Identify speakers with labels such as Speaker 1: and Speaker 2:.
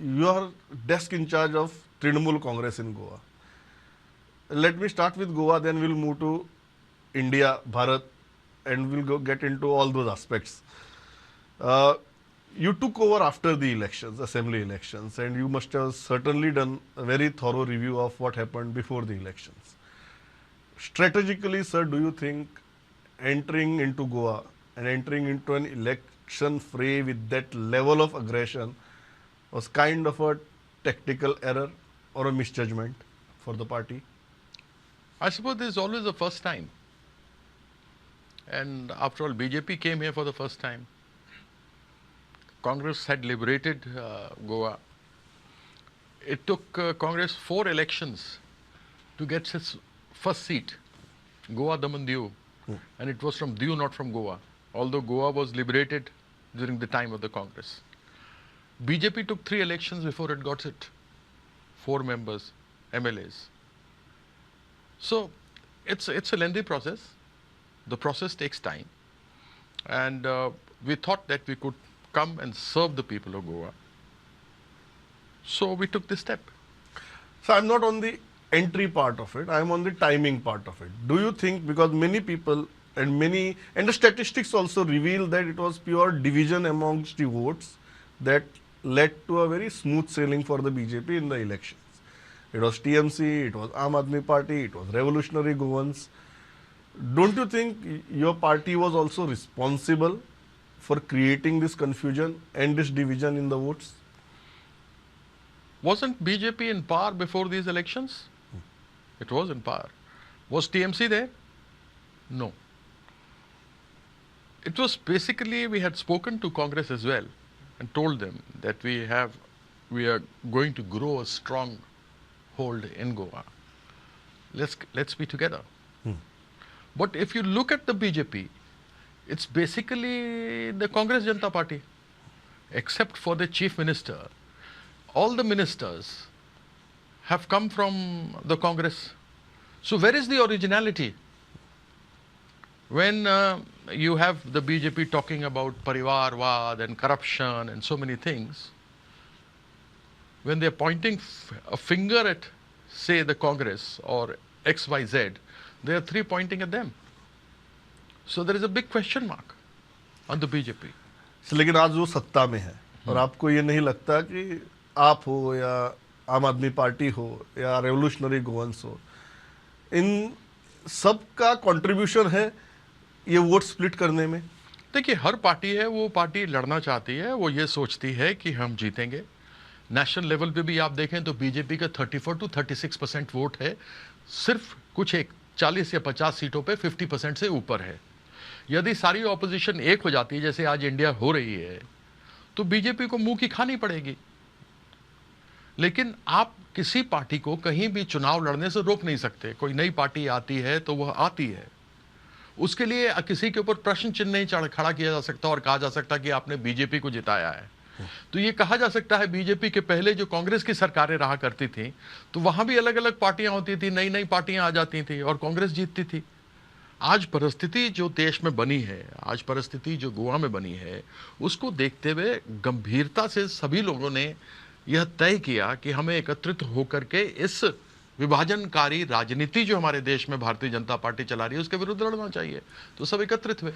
Speaker 1: you are desk in charge of Trinamool Congress in Goa. Let me start with Goa, then we'll move to India, Bharat, and we'll get into all those aspects. You took over after the elections, assembly elections, and you must have certainly done a very thorough review of what happened before the elections. Strategically, sir, do you think entering into Goa and entering into an election fray with that level of aggression was kind of a tactical error or a misjudgment for the party?
Speaker 2: I suppose there's always a first time. And after all, BJP came here for the first time. Congress had liberated Goa. It took Congress 4 elections to get its first seat, Goa Daman Diu. And it was from Diu, not from Goa, although Goa was liberated during the time of the Congress. BJP took 3 elections before it got it, 4 members, MLAs. So it's a lengthy process. The process takes time. And we thought that we could come and serve the people of Goa. So we took this step.
Speaker 1: So I'm not on the entry part of it, I'm on the timing part of it. Do you think, because many people and the statistics also reveal that it was pure division amongst the votes that led to a very smooth sailing for the BJP in the elections. It was TMC, it was I.N.D.I.A party, it was Revolutionary Goans. Don't you think your party was also responsible for creating this confusion and this division in the votes?
Speaker 2: Wasn't BJP in power before these elections? It was in power. Was TMC there? No. It was basically, we had spoken to Congress as well and told them that we are going to grow a strong hold in Goa. Let's be together. But if you look at the BJP, it's basically the Congress Janata Party, except for the chief minister. All the ministers have come from the Congress. So where is the originality? When you have the BJP talking about Parivarvad and corruption and so many things, when they're pointing a finger at, say, the Congress or XYZ, there are 3 pointing at them. So there is a big question mark on the BJP.
Speaker 1: लेकिन आज वो सत्ता में है और आपको ये नहीं लगता कि आप हो या आम आदमी पार्टी हो या रेवोल्यूशनरी गोवंस हो, इन सब का कंट्रीब्यूशन है ये वोट स्प्लिट करने में?
Speaker 2: देखिए, हर पार्टी है, वो पार्टी लड़ना चाहती है, वो ये सोचती है कि हम जीतेंगे। नेशनल लेवल पे भी आप देखें तो बीजेपी का 34 to 36% वोट है, सिर्फ कुछ 40 या 50 सीटों पे 50% से ऊपर है। यदि सारी ऑपोजिशन एक हो जाती है, जैसे आज इंडिया हो रही है, तो बीजेपी को मुंह की खानी पड़ेगी। लेकिन आप किसी पार्टी को कहीं भी चुनाव लड़ने से रोक नहीं सकते। कोई नई पार्टी आती है तो वह आती है, उसके लिए किसी के ऊपर प्रश्न चिन्ह नहीं खड़ा किया जा सकता और कहा जा सकता कि आपने बीजेपी को जिताया है। तो ये कहा जा सकता है, बीजेपी के पहले जो कांग्रेस की सरकारें रहा करती थी तो वहां भी अलग अलग पार्टियां होती थी, नई नई पार्टियां आ जाती थी और कांग्रेस जीतती थी। आज परिस्थिति जो देश में बनी है, आज परिस्थिति जो गोवा में बनी है, उसको देखते हुए गंभीरता से सभी लोगों ने यह तय किया कि हमें एकत्रित होकर के इस विभाजनकारी राजनीति जो हमारे देश में भारतीय जनता पार्टी चला रही है उसके विरुद्ध लड़ना चाहिए। तो सब एकत्रित हुए।